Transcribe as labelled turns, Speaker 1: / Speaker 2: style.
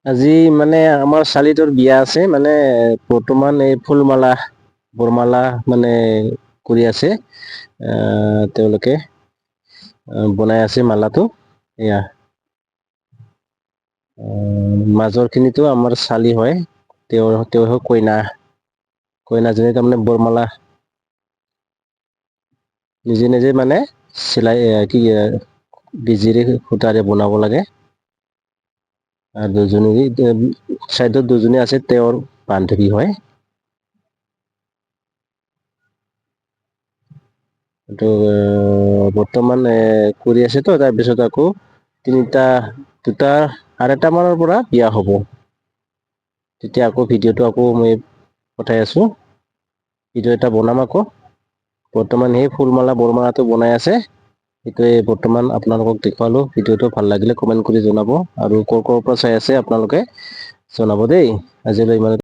Speaker 1: আজি মানে আমাৰ ছোৱালীটোৰ বিয়া আছে, মানে বৰ্তমান এই ফুলমালা বৰমালা মানে কৰি আছে, তেওঁলোকে বনাই আছে মালাটো, এয়া। মাজৰ খিনিতো আমাৰ ছোৱালী হয়, তেওঁ কইনা। কইনাজনী তাৰমানে বৰমালা নিজে নিজে মানে চিলাই কি বিজিৰে সূতাৰে বনাব লাগে। আৰু দুজনী চাইডত দুজনী আছে, তেওঁৰ বান্ধৱী হয়। এইটো বৰ্তমান কৰি আছেতো, তাৰপিছত আকৌ দুটা আঢ়ৈটা মানৰ পৰা বিয়া হ'ব। তেতিয়া আকৌ ভিডিঅ'টো আকৌ মই পঠাই আছো, ভিডিঅ' এটা বনাম আকৌ। বৰ্তমান সেই ফুল-মালা বৰমালাটো বনাই আছে। সেইটোৱে বৰ্তমান আপোনালোকক দেখুৱালো, ভিডিঅ'টো ভাল লাগিলে কমেন্ট কৰি জনাব, আৰু ক'ৰ পৰা চাই আছে আপোনালোকে জনাব দেই, আজিলৈ ইমানতে।